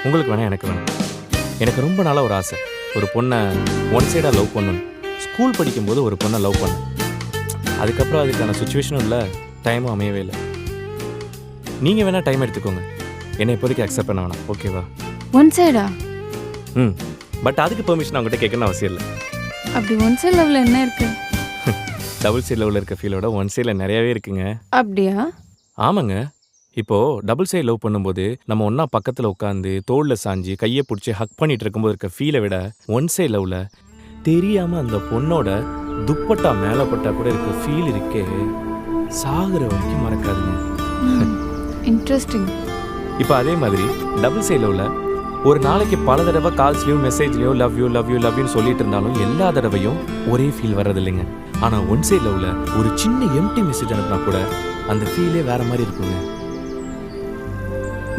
உங்களுக்கு வேணாம், எனக்கு வேணாம். எனக்கு ரொம்ப நாளாக ஒரு ஆசை, ஒரு பொண்ணை ஒன் சைடாக லவ் பண்ணணும். ஸ்கூல் படிக்கும்போது ஒரு பொண்ணை லவ் பண்ணேன். அதுக்கப்புறம் அதுக்கான சுச்சுவேஷனும் இல்லை, டைமும் அமையவே இல்லை. நீங்கள் வேணால் டைம் எடுத்துக்கோங்க, என்னை இப்போதைக்கு அக்செப்ட் பண்ண வேணாம், ஓகேவா? ஒன் சைடா? பட் அதுக்கு பெர்மிஷன் அவங்ககிட்ட கேட்கணும்னு அவசியம் இல்லை. அப்படி ஒன் சைடு லவ்ல என்ன இருக்கு? டபுள் சைட் லவ்வில் இருக்க ஃபீலோட ஒன் சைடில் நிறையாவே இருக்குங்க. அப்படியா? ஆமாங்க. இப்போது டபுள் சைட் லவ் பண்ணும்போது நம்ம ஒன்றா பக்கத்தில் உட்காந்து தோளில் சாஞ்சி கையை பிடிச்சி ஹக் பண்ணிட்டு இருக்கும்போது இருக்க ஃபீலை விட ஒன் சைட் லவ்வில் தெரியாமல் அந்த பொண்ணோட துப்பட்டா மேலே பட்டா கூட இருக்க ஃபீல் இருக்கே, சாகுற வரைக்கும் மறக்காதுங்க. இன்ட்ரெஸ்டிங். இப்போ அதே மாதிரி டபுள் சைட் லவ்வில் ஒரு நாளைக்கு பல தடவை கால்ஸ்லையும் மெசேஜ்லையோ love you love you love யூன்னு சொல்லிட்டு இருந்தாலும் எல்லா தடவையும் ஒரே ஃபீல் வர்றதில்லைங்க. ஆனால் ஒன் சைட் லவ்வில் ஒரு சின்ன எம்டி மெசேஜ் அனுப்புனா கூட அந்த ஃபீலே வேற மாதிரி இருக்குங்க.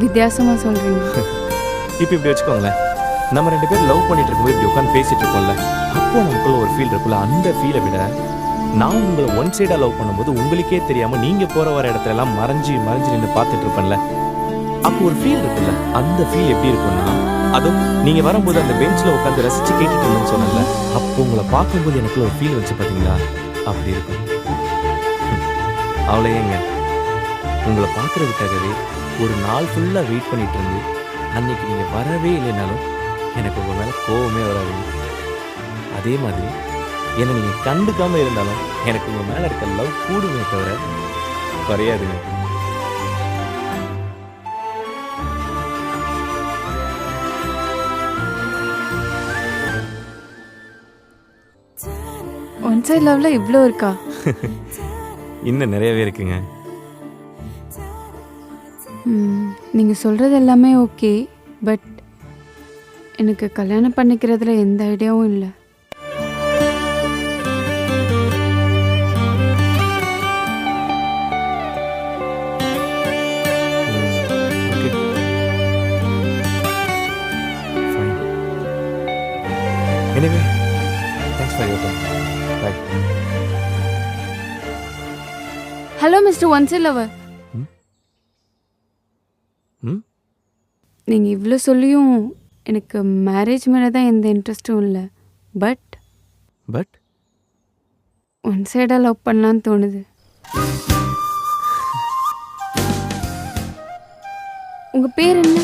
வித்தியாசமா சொல்றீங்க. இப்போ இப்படி வச்சுக்கோங்களேன், நம்ம ரெண்டு பேரும் லவ் பண்ணிட்டு இருக்கும்போது இப்படி உட்காந்து பேசிட்டு இருக்கோம்ல, அப்போ நமக்குள்ள ஒரு ஃபீல் இருக்குல்ல, அந்த ஃபீலை விட நான் உங்களை ஒன் சைடாக லவ் பண்ணும்போது உங்களுக்கே தெரியாமல் நீங்கள் போகிற வர இடத்துல எல்லாம் மறைஞ்சு நின்று பார்த்துட்டு இருப்பேன்ல, அப்போ ஒரு ஃபீல் இருக்குல்ல, அந்த ஃபீல் எப்படி இருக்கும்னா, அதுவும் நீங்கள் வரும்போது அந்த பெஞ்சில் உட்காந்து ரசித்து கேட்டுட்டு இருந்தேன்னு சொன்னல, அப்போ உங்களை பார்க்கும்போது எனக்கு ஒரு ஃபீல் வச்சு பார்த்தீங்களா, அப்படி இருக்கும். அவ்வளோங்க, உங்களை பார்க்குறதுக்காகவே ஒரு நாள் ஃபுல்லாக வெயிட் பண்ணிட்டு இருந்து அன்னைக்கு நீங்கள் வரவே இல்லைனாலும் எனக்கு உங்கள் மேலே கோவமே வராதுங்க. அதே மாதிரி என்னை நீங்கள் கண்டுக்காமல் இருந்தாலும் எனக்கு உங்கள் மேலே இருக்க லவ் கூடுமே தவிர குறையாதுங்க. ஒன் சைடு லவ்ல இவ்வளோ இருக்கா? இன்னும் நிறையவே இருக்குங்க. நீங்கள் சொல்கிறது எல்லாமே ஓகே, பட் எனக்கு கல்யாணம் பண்ணிக்கிறதுல எந்த ஐடியாவும் இல்லை. Anyway, thanks for your time. Bye. Hello mister one side lover. நீங்கள் இவ்வளோ சொல்லியும் எனக்கு மேரேஜ் மேலே தான் எந்த இன்ட்ரெஸ்ட்டும் இல்லை. பட் ஒன் சைடாக லவ் பண்ணலான்னு தோணுது. உங்கள் பேர் என்ன?